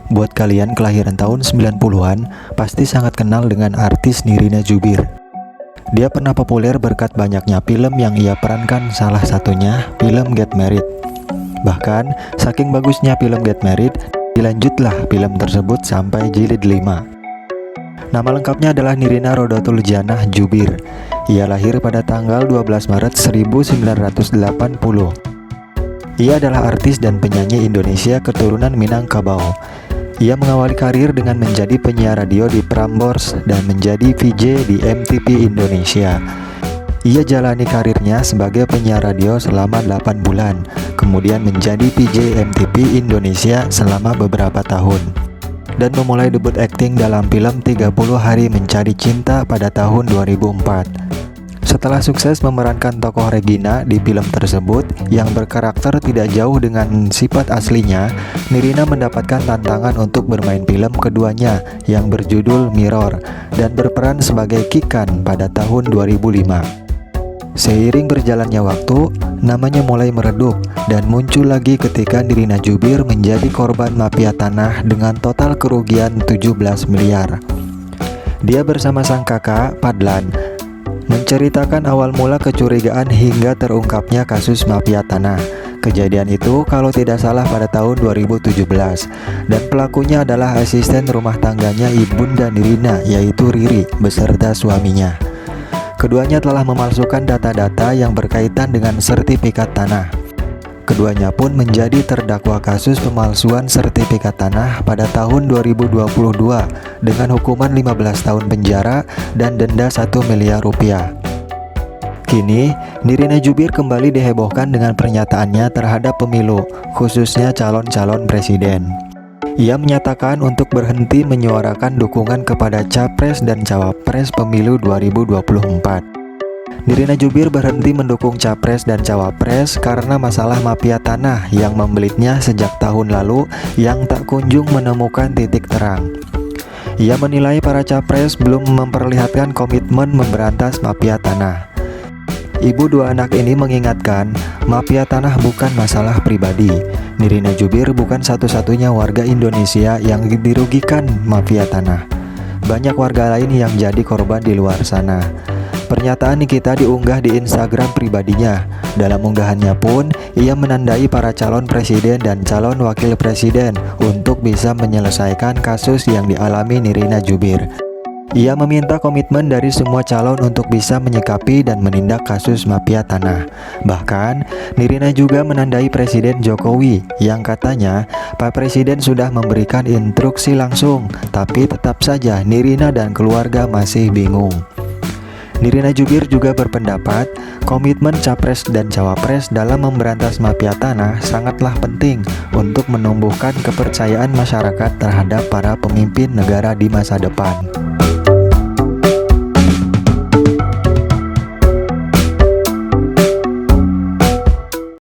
Buat kalian kelahiran tahun 90-an, pasti sangat kenal dengan artis Nirina Zubir. Dia pernah populer berkat banyaknya film yang ia perankan, salah satunya film Get Married. Bahkan, saking bagusnya film Get Married, dilanjutlah film tersebut sampai jilid 5. Nama lengkapnya adalah Nirina Rodotul Janah Zubir. Ia lahir pada tanggal 12 Maret 1980. Ia adalah artis dan penyanyi Indonesia keturunan Minangkabau. Ia mengawali karir dengan menjadi penyiar radio di Prambors dan menjadi VJ di MTV Indonesia. Ia jalani karirnya sebagai penyiar radio selama 8 bulan, kemudian menjadi VJ MTV Indonesia selama beberapa tahun, dan memulai debut akting dalam film 30 Hari Mencari Cinta pada tahun 2004. Setelah sukses memerankan tokoh Regina di film tersebut yang berkarakter tidak jauh dengan sifat aslinya, Nirina mendapatkan tantangan untuk bermain film keduanya yang berjudul Mirror dan berperan sebagai Kikan pada tahun 2005. Seiring berjalannya waktu, namanya mulai meredup dan muncul lagi ketika Nirina Zubir menjadi korban mafia tanah dengan total kerugian 17 miliar. Dia bersama sang kakak, Padlan, menceritakan awal mula kecurigaan hingga terungkapnya kasus mafia tanah. Kejadian itu kalau tidak salah pada tahun 2017, dan pelakunya adalah asisten rumah tangganya ibunda Nirina, yaitu Riri beserta suaminya. Keduanya telah memalsukan data-data yang berkaitan dengan sertifikat tanah. Keduanya pun menjadi terdakwa kasus pemalsuan sertifikat tanah pada tahun 2022 dengan hukuman 15 tahun penjara dan denda 1 miliar rupiah. Kini, Nirina Zubir kembali dihebohkan dengan pernyataannya terhadap pemilu, khususnya calon-calon presiden. Ia menyatakan untuk berhenti menyuarakan dukungan kepada Capres dan Cawapres pemilu 2024. Nirina Zubir berhenti mendukung Capres dan Cawapres karena masalah mafia tanah yang membelitnya sejak tahun lalu yang tak kunjung menemukan titik terang. Ia menilai para Capres belum memperlihatkan komitmen memberantas mafia tanah. Ibu dua anak ini mengingatkan, mafia tanah bukan masalah pribadi. Nirina Zubir bukan satu-satunya warga Indonesia yang dirugikan mafia tanah. Banyak warga lain yang jadi korban di luar sana. Pernyataan Nikita diunggah di Instagram pribadinya. Dalam unggahannya pun, ia menandai para calon presiden dan calon wakil presiden untuk bisa menyelesaikan kasus yang dialami Nirina Zubir. Ia meminta komitmen dari semua calon untuk bisa menyikapi dan menindak kasus mafia tanah. Bahkan, Nirina juga menandai Presiden Jokowi yang katanya Pak Presiden sudah memberikan instruksi langsung, tapi tetap saja Nirina dan keluarga masih bingung. Nirina Zubir juga berpendapat komitmen Capres dan Cawapres dalam memberantas mafia tanah sangatlah penting untuk menumbuhkan kepercayaan masyarakat terhadap para pemimpin negara di masa depan.